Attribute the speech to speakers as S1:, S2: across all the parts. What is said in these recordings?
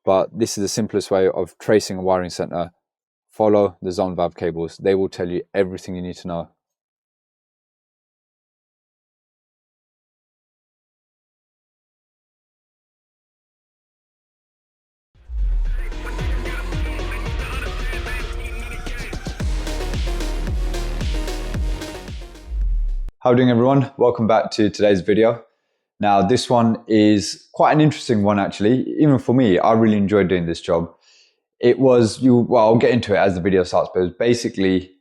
S1: but this is the simplest way of tracing a wiring center. Follow the zone valve cables. They will tell you everything you need to know. How are you doing, everyone? Welcome back to today's video. Now, this one is quite an interesting one, actually. Even for me, I really enjoyed doing this job. It was, well, I'll get into it as the video starts, but it was basically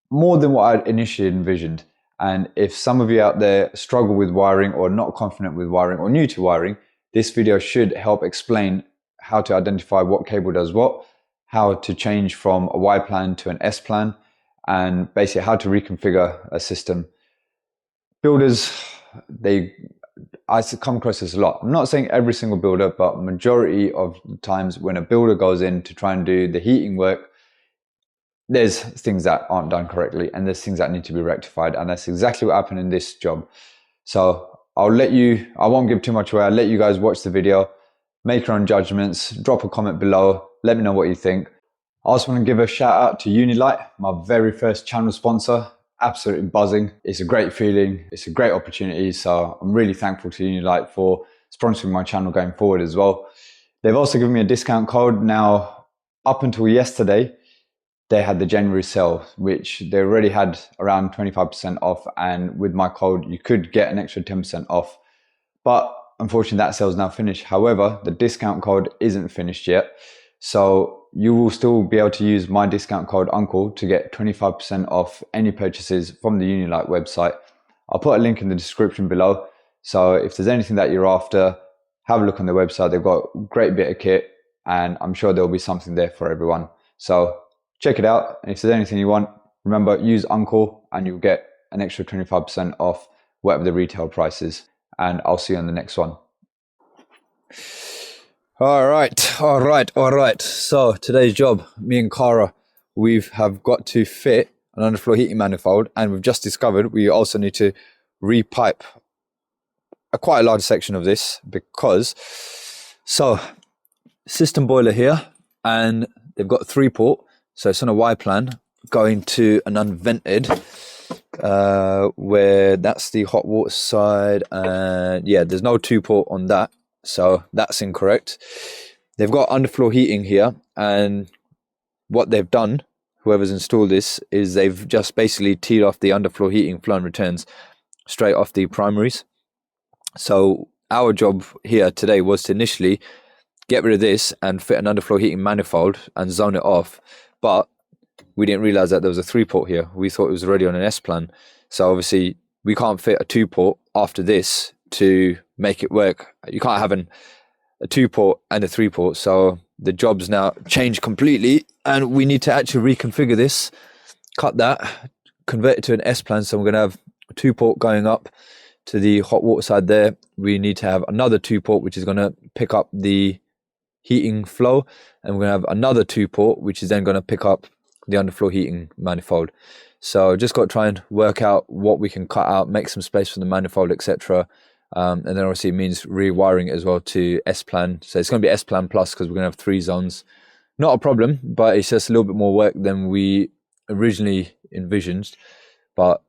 S1: more than what I initially envisioned. And if some of you out there struggle with wiring or not confident with wiring or new to wiring, this video should help explain how to identify what cable does what, how to change from a Y plan to an S plan, and basically how to reconfigure a system. Builders, I come across this a lot. I'm not saying every single builder, but majority of the times when a builder goes in to try and do the heating work, there's things that aren't done correctly and there's things that need to be rectified. And that's exactly what happened in this job. So I won't give too much away. I'll let you guys watch the video, make your own judgments, drop a comment below, let me know what you think. I also want to give a shout out to Unilight, my very first channel sponsor. Absolutely buzzing. It's a great feeling. It's a great opportunity. So I'm really thankful to Unilight for sponsoring my channel going forward as well. They've also given me a discount code. Now, up until yesterday, they had the January sale, which they already had around 25% off. And with my code, you could get an extra 10% off. But unfortunately, that sale is now finished. However, the discount code isn't finished yet. So you will still be able to use my discount code UNCLE to get 25% off any purchases from the Unilight website. I'll put a link in the description below. So if there's anything that you're after, have a look on their website. They've got a great bit of kit and I'm sure there'll be something there for everyone. So check it out. And if there's anything you want, remember, use UNCLE and you'll get an extra 25% off whatever the retail price is. And I'll see you on the next one. All right. So today's job, me and Cara, we have got to fit an underfloor heating manifold, and we've just discovered we also need to repipe quite a large section of this because, so system boiler here, and they've got 3-port, so it's on a Y plan going to an unvented, where that's the hot water side, and yeah, there's no 2-port on that. So that's incorrect. They've got underfloor heating here, and what they've done, whoever's installed this, is they've just basically teed off the underfloor heating flow and returns straight off the primaries. So our job here today was to initially get rid of this and fit an underfloor heating manifold and zone it off, but we didn't realize that there was a 3-port here. We thought it was already on an S plan. So obviously we can't fit a 2-port after this to make it work. You can't have a 2-port and a 3-port, so the job's now changed completely and we need to actually reconfigure this, cut that, convert it to an S plan. So we're going to have a 2-port going up to the hot water side there. We need to have another 2-port which is going to pick up the heating flow, and we're going to have another 2-port which is then going to pick up the underfloor heating manifold. So just got to try and work out what we can cut out, make some space for the manifold, etc. And then obviously it means rewiring it as well to S plan. So it's going to be S plan plus because we're going to have 3 zones. Not a problem, but it's just a little bit more work than we originally envisioned. But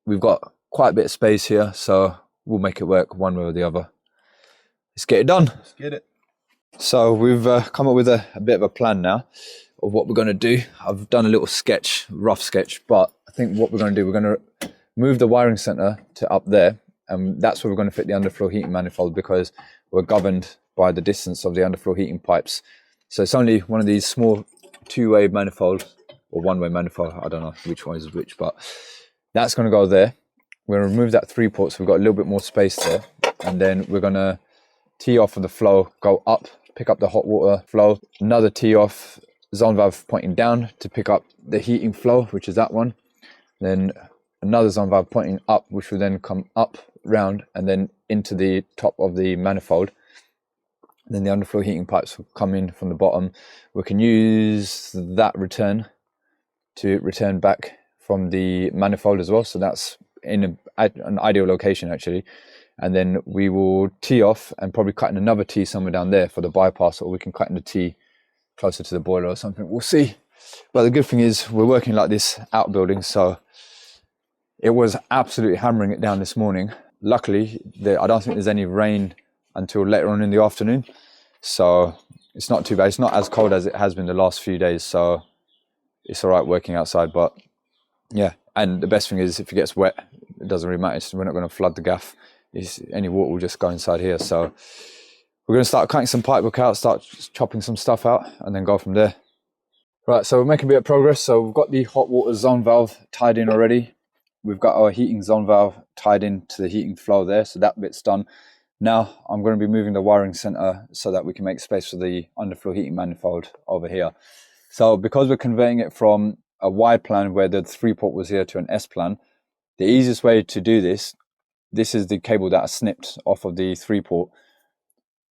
S1: we've got quite a bit of space here, so we'll make it work one way or the other. Let's get it done.
S2: Let's get it.
S1: So we've come up with a bit of a plan now of what we're going to do. I've done a little sketch, rough sketch, but I think what we're going to do, we're going to move the wiring center to up there. And that's where we're going to fit the underfloor heating manifold because we're governed by the distance of the underfloor heating pipes. So it's only one of these small 2-way manifolds or 1-way manifold. I don't know which one is which, but that's going to go there. We're going to remove that 3-port, so we've got a little bit more space there. And then we're going to tee off of the flow, go up, pick up the hot water flow, another tee off, zone valve pointing down to pick up the heating flow, which is that one. Then another zone valve pointing up, which will then come up, round, and then into the top of the manifold. And then the underfloor heating pipes will come in from the bottom. We can use that return to return back from the manifold as well. So that's in an ideal location actually. and then we will tee off and probably cut in another tee somewhere down there for the bypass, or we can cut in the tee closer to the boiler or something. We'll see. But the good thing is we're working like this outbuilding, so it was absolutely hammering it down this morning. Luckily, I don't think there's any rain until later on in the afternoon, so it's not too bad. It's not as cold as it has been the last few days, so it's all right working outside. But yeah, and the best thing is if it gets wet, it doesn't really matter. We're not going to flood the gaff. Any water will just go inside here. So we're going to start cutting some pipework out, start chopping some stuff out, and then go from there. Right, so we're making a bit of progress. So we've got the hot water zone valve tied in already. We've got our heating zone valve tied in to the heating flow there, so that bit's done. Now I'm going to be moving the wiring center so that we can make space for the underfloor heating manifold over here. So because we're converting it from a Y plan where the 3-port was here to an S plan, the easiest way to do this is the cable that I snipped off of the 3-port.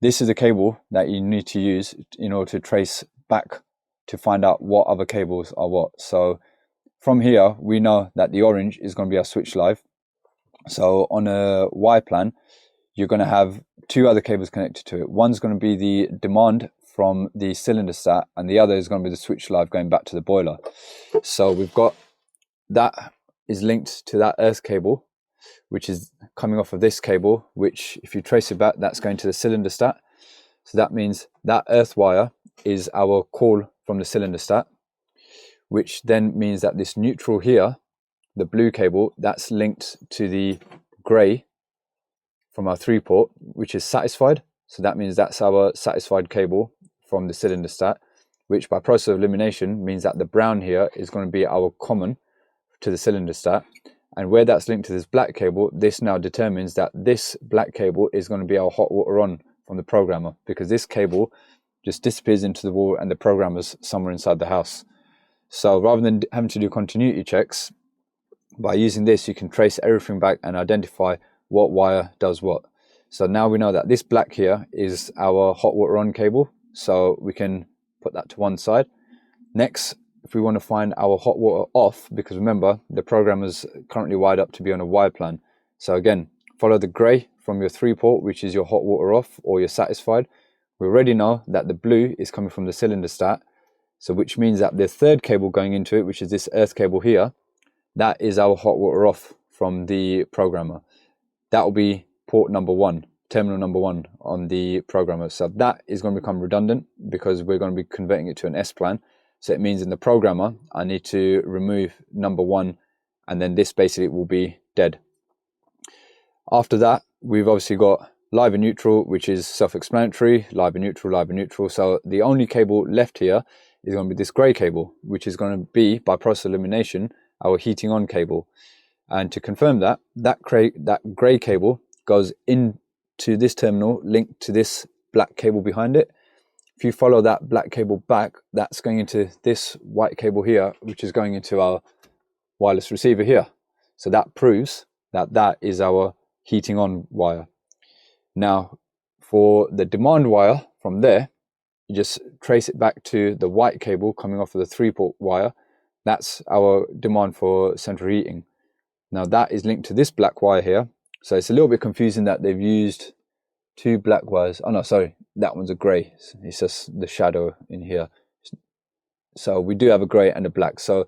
S1: This is the cable that you need to use in order to trace back to find out what other cables are what. So from here, we know that the orange is going to be our switch live. So on a Y plan, you're going to have 2 other cables connected to it. One's going to be the demand from the cylinder stat, and the other is going to be the switch live going back to the boiler. So we've got that is linked to that earth cable, which is coming off of this cable, which if you trace it back, that's going to the cylinder stat. So that means that earth wire is our call from the cylinder stat, which then means that this neutral here, the blue cable, that's linked to the grey from our 3-port, which is satisfied. So that means that's our satisfied cable from the cylinder stat, which by process of elimination means that the brown here is going to be our common to the cylinder stat. And where that's linked to this black cable, this now determines that this black cable is going to be our hot water on from the programmer, because this cable just disappears into the wall and the programmer's somewhere inside the house. So rather than having to do continuity checks, by using this, you can trace everything back and identify what wire does what. So now we know that this black here is our hot water on cable, so we can put that to one side. Next, if we want to find our hot water off, because remember, the programmer's currently wired up to be on a Y plan. So again, follow the grey from your 3-port, which is your hot water off or you're satisfied. We already know that the blue is coming from the cylinder stat, so which means that the 3rd cable going into it, which is this earth cable here, that is our hot water off from the programmer. That will be port number 1, terminal number 1 on the programmer. So that is going to become redundant because we're going to be converting it to an S plan. So it means in the programmer, I need to remove number 1, and then this basically will be dead. After that, we've obviously got live and neutral, which is self-explanatory, live and neutral, live and neutral. So the only cable left here is going to be this grey cable, which is going to be, by process of elimination, our heating on cable. And to confirm that, that grey cable goes into this terminal linked to this black cable behind it. If you follow that black cable back, that's going into this white cable here, which is going into our wireless receiver here. So that proves that that is our heating on wire. Now, for the demand wire from there, you just trace it back to the white cable coming off of the 3-port wire. That's our demand for central heating. Now that is linked to this black wire here. So it's a little bit confusing that they've used 2 black wires. Oh no, sorry, that one's a grey. It's just the shadow in here. So we do have a grey and a black. So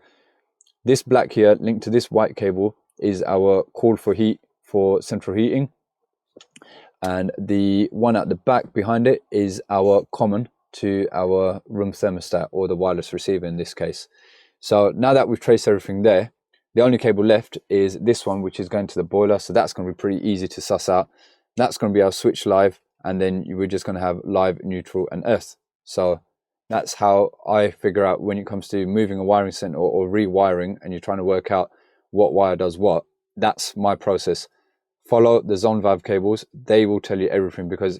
S1: this black here linked to this white cable is our call for heat for central heating. And the one at the back behind it is our common to our room thermostat, or the wireless receiver in this case. So now that we've traced everything there, the only cable left is this one, which is going to the boiler. So that's going to be pretty easy to suss out. That's going to be our switch live, and then we're just going to have live, neutral and earth. So that's how I figure out when it comes to moving a wiring center or rewiring, and you're trying to work out what wire does what. That's my process. Follow the zone valve cables. They will tell you everything, because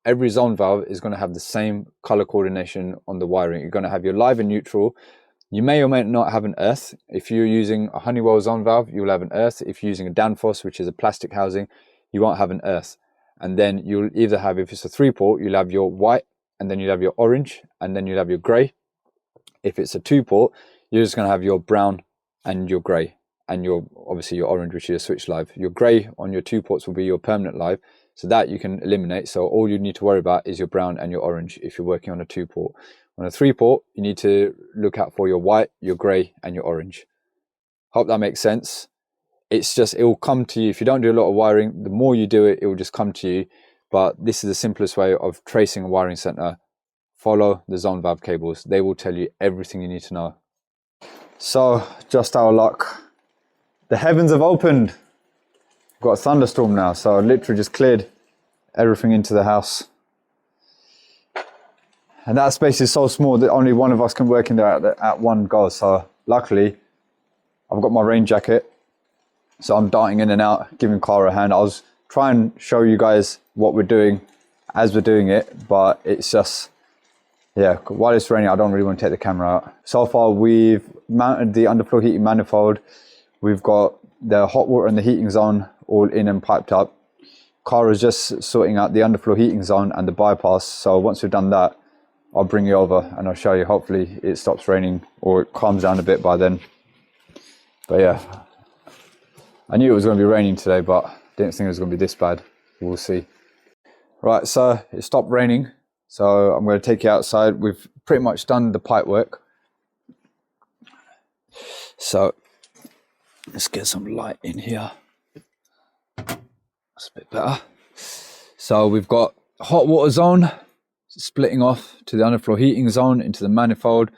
S1: every zone valve is going to have the same color coordination on the wiring. You're going to have your live and neutral. You may or may not have an earth. If you're using a Honeywell zone valve, you'll have an earth. If you're using a Danfoss, which is a plastic housing, you won't have an earth. And then you'll either have, if it's a 3-port, you'll have your white, and then you'll have your orange, and then you'll have your grey. If it's a 2-port, you're just going to have your brown and your grey. and your obviously your orange, which is your switch live. Your grey on your 2 ports will be your permanent live, so that you can eliminate. So all you need to worry about is your brown and your orange if you're working on a 2 port. On a 3 port, you need to look out for your white, your grey and your orange. Hope that makes sense. It's just, it will come to you. If you don't do a lot of wiring, the more you do it, it will just come to you. But this is the simplest way of tracing a wiring center. Follow the zone valve cables. They will tell you everything you need to know. So, just our luck. The heavens have opened. We've got a thunderstorm now, so I literally just cleared everything into the house. And that space is so small that only one of us can work in there at one go. So luckily, I've got my rain jacket. So I'm darting in and out, giving Cara a hand. I was trying to show you guys what we're doing as we're doing it, but it's just, yeah, while it's raining, I don't really want to take the camera out. So far, we've mounted the underfloor heating manifold. We've got the hot water and the heating zone all in and piped up. Cara's just sorting out the underfloor heating zone and the bypass. So once we've done that, I'll bring you over and I'll show you. Hopefully it stops raining or it calms down a bit by then. But yeah, I knew it was going to be raining today, but didn't think it was going to be this bad. We'll see. Right, so it stopped raining. So I'm going to take you outside. We've pretty much done the pipe work. So let's get some light in here. That's a bit better. So we've got hot water zone splitting off to the underfloor heating zone into the manifold,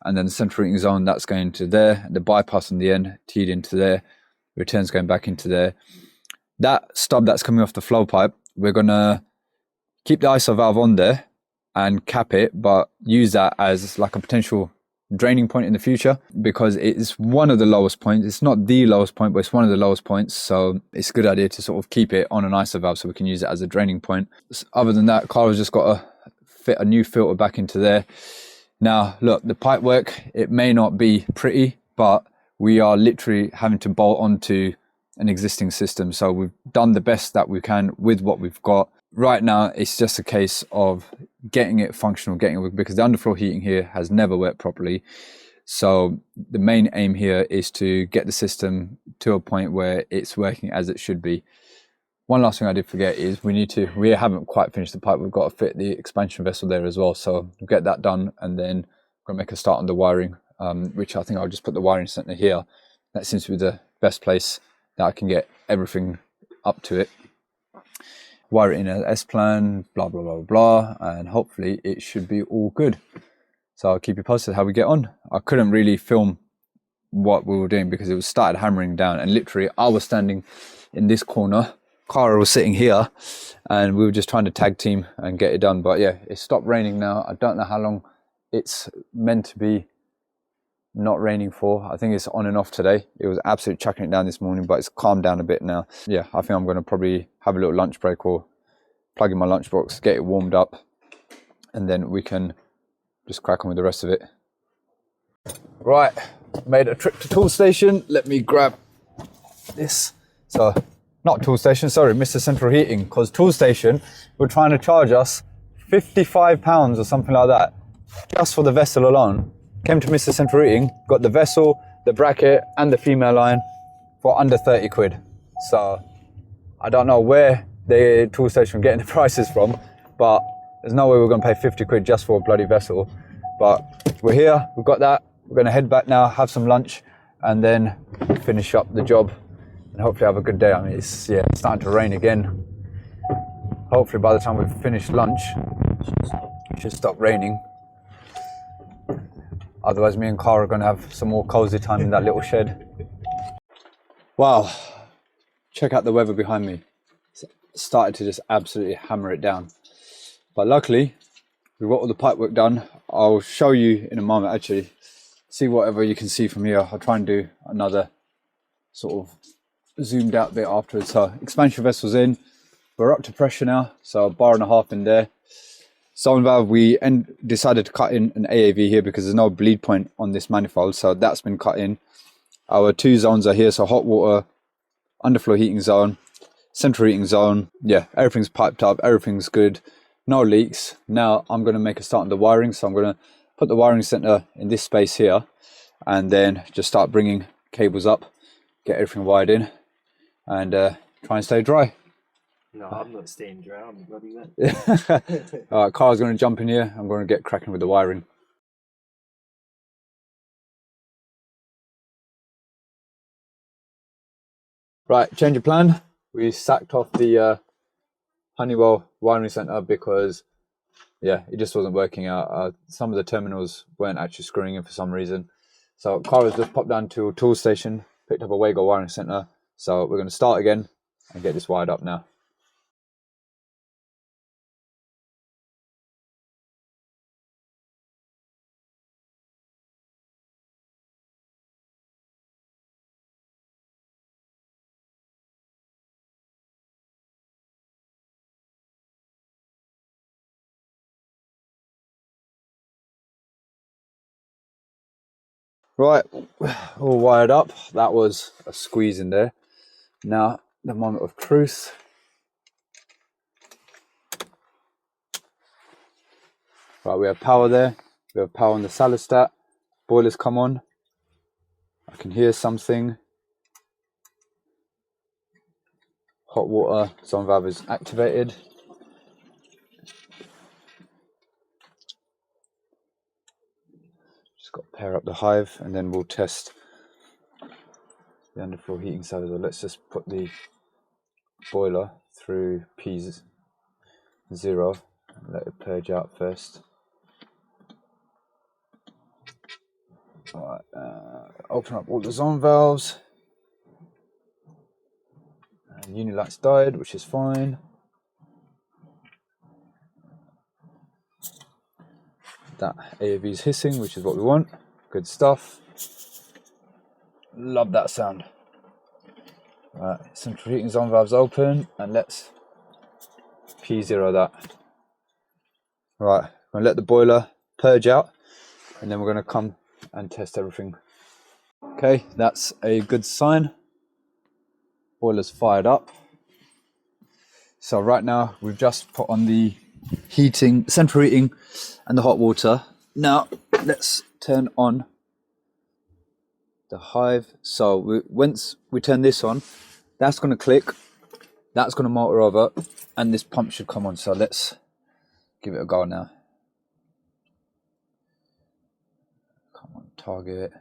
S1: and then the central heating zone that's going to there. The bypass on the end teed into there. Returns going back into there. That stub that's coming off the flow pipe, we're gonna keep the ISO valve on there and cap it, but use that as like a potential draining point in the future, because it's one of the lowest points. It's not the lowest point, but it's one of the lowest points. So it's a good idea to sort of keep it on an ISO valve so we can use it as a draining point. Other than that, Carl's just got to fit a new filter back into there. Now, look, the pipe work, it may not be pretty, but we are literally having to bolt onto an existing system. So we've done the best that we can with what we've got. Right now, it's just a case of getting it functional, because the underfloor heating here has never worked properly. So the main aim here is to get the system to a point where it's working as it should be. One last thing I did forget is we haven't quite finished the pipe. We've got to fit the expansion vessel there as well. So we'll get that done, and then we're going to make a start on the wiring, which I think I'll just put the wiring center here. That seems to be the best place that I can get everything up to it. Wire it in an S-plan, blah, blah, blah, blah, and hopefully it should be all good. So I'll keep you posted how we get on. I couldn't really film what we were doing because it was started hammering down, and literally I was standing in this corner, Cara was sitting here, and we were just trying to tag team and get it done. But yeah, it stopped raining now. I don't know how long it's meant to be not raining for. I think it's on and off today. It was absolutely chucking it down this morning, but it's calmed down a bit now. Yeah, I think I'm going to probably have a little lunch break or plug in my lunchbox, get it warmed up, and then we can just crack on with the rest of it. Right, made a trip to tool station. Let me grab this. So, not tool station, sorry, Mr. Central Heating, because tool station were trying to charge us £55 or something like that just for the vessel alone. Came to Mr. Central Heating, got the vessel, the bracket and the female line for under 30 quid. So I don't know where the tool station were getting the prices from, but there's no way we're going to pay 50 quid just for a bloody vessel. But we're here, we've got that. We're going to head back now, have some lunch, and then finish up the job and hopefully have a good day. I mean, it's starting to rain again. Hopefully by the time we've finished lunch, it should stop raining. Otherwise, me and Cara are going to have some more cozy time in that little shed. Wow, check out the weather behind me. It's started to just absolutely hammer it down. But luckily, we've got all the pipe work done. I'll show you in a moment, actually. See whatever you can see from here. I'll try and do another sort of zoomed out bit afterwards. So expansion vessel's in. We're up to pressure now. So 1.5 bar in there. Zone valve, we decided to cut in an AAV here because there's no bleed point on this manifold, so that's been cut in. Our 2 zones are here, so hot water, underfloor heating zone, central heating zone. Yeah, everything's piped up, everything's good, no leaks. Now I'm going to make a start on the wiring, so I'm going to put the wiring center in this space here and then just start bringing cables up get everything wired in, and try and stay dry.
S2: No, I'm not staying dry. I'm bloody wet.
S1: All right, Carl's going to jump in here. I'm going to get cracking with the wiring. Right, change of plan. We sacked off the Honeywell wiring center because, yeah, it just wasn't working out. Some of the terminals weren't actually screwing in for some reason. So Carl has just popped down to a tool station, picked up a Wago wiring center. So we're going to start again and get this wired up now. Right, all wired up. That was a squeeze in there. Now, the moment of truth. Right, we have power there. We have power on the salostat. Boilers come on. I can hear something. Hot water zone valve is activated. Just got to pair up the hive, and then we'll test the underfloor heating side as well. Let's just put the boiler through P0 and let it purge out first. Alright, open up all the zone valves. Unilight's died, which is fine. That AAV is hissing, which is what we want. Good stuff. Love that sound. Right, central heating zone valves open, and let's P0 that. Right, I'm going to let the boiler purge out, and then we're going to come and test everything. Okay, that's a good sign. Boiler's fired up. So right now we've just put on the heating, central heating and the hot water. Now let's turn on the hive. So once we turn this on, that's going to click, that's going to motor over, and this pump should come on. So let's give it a go now. Come on, target.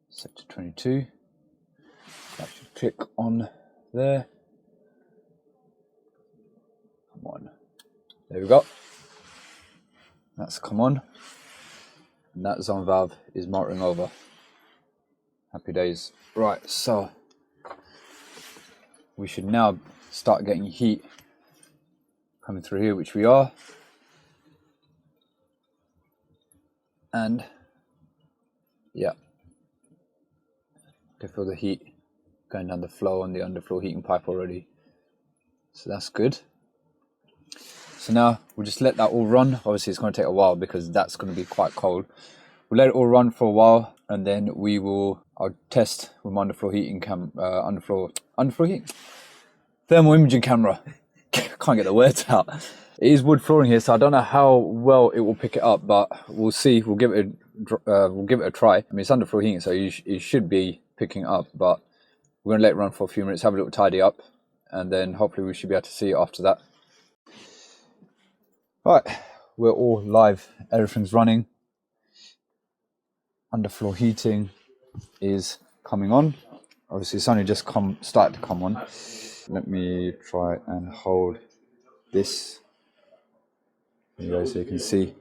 S1: Set to 22. That should click on there. Come on. There we go. That's come on. And that zone valve is motoring over. Happy days. Right, so we should now start getting heat coming through here, which we are. And yeah, I can feel the heat going down the flow on the underfloor heating pipe already. So that's good. So now we'll just let that all run. Obviously it's going to take a while because that's going to be quite cold. We'll let it all run for a while, and then I'll test with my underfloor heating underfloor heating thermal imaging camera. Can't get the words out. It is wood flooring here, so I don't know how well it will pick it up, but we'll see. We'll give it a try. I mean, it's underfloor heating, so it should be picking it up, but we're going to let it run for a few minutes, have a little tidy up, and then hopefully we should be able to see it after that. Right, we're all live. Everything's running. Underfloor heating is coming on. Obviously, it's only just started to come on. Let me try and hold this. There you go, so you can see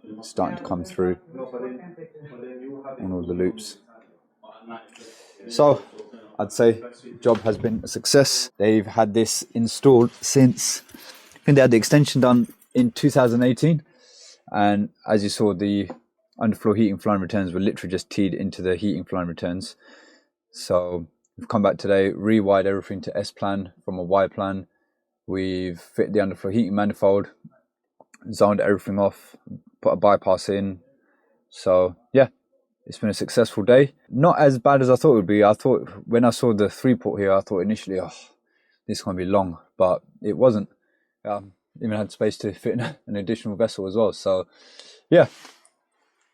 S1: it's starting to come through on all the loops. So I'd say the job has been a success. They've had this installed since, I think they had the extension done in 2018. And as you saw, the underfloor heating flying returns were literally just teed into the heating flying returns. So we've come back today, rewired everything to S-plan from a Y-plan. We've fit the underfloor heating manifold, zoned everything off, put a bypass in. So yeah, it's been a successful day. Not as bad as I thought it would be. I thought when I saw the 3-port here, I thought initially, oh, this is going to be long, but it wasn't. Even had space to fit in an additional vessel as well. So yeah,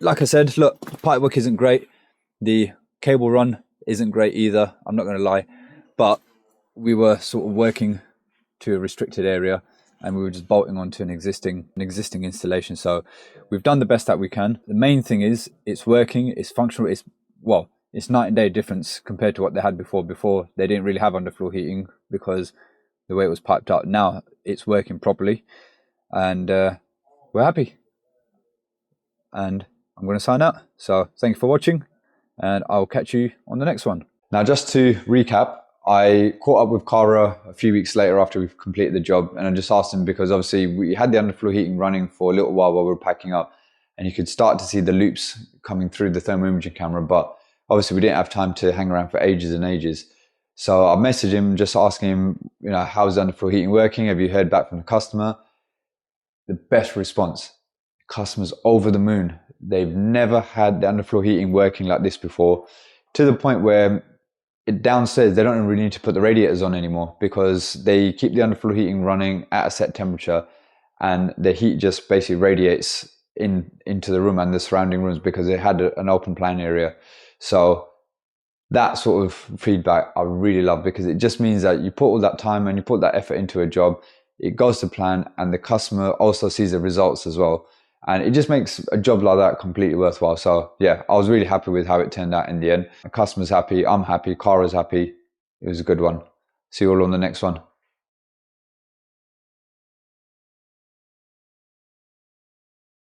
S1: like I said, look, pipe work isn't great. The cable run isn't great either. I'm not going to lie, but we were sort of working to a restricted area and we were just bolting onto an existing installation. So we've done the best that we can. The main thing is it's working, it's functional. It's night and day difference compared to what they had before. Before they didn't really have underfloor heating because the way it was piped out. Now it's working properly and we're happy. And I'm going to sign out. So thank you for watching and I'll catch you on the next one. Now, just to recap, I caught up with Cara a few weeks later after we've completed the job, and I just asked him because obviously we had the underfloor heating running for a little while we were packing up, and you could start to see the loops coming through the thermal imaging camera, but obviously we didn't have time to hang around for ages and ages. So I messaged him just asking him, how's the underfloor heating working? Have you heard back from the customer? The best response, customers over the moon. They've never had the underfloor heating working like this before, to the point where downstairs they don't really need to put the radiators on anymore because they keep the underfloor heating running at a set temperature and the heat just basically radiates into the room and the surrounding rooms because they had an open plan area. So that sort of feedback I really love, because it just means that you put all that time and you put that effort into a job, it goes to plan, and the customer also sees the results as well. And it just makes a job like that completely worthwhile. So yeah, I was really happy with how it turned out in the end. The customer's happy, I'm happy, Cara's happy. It was a good one. See you all on the next one.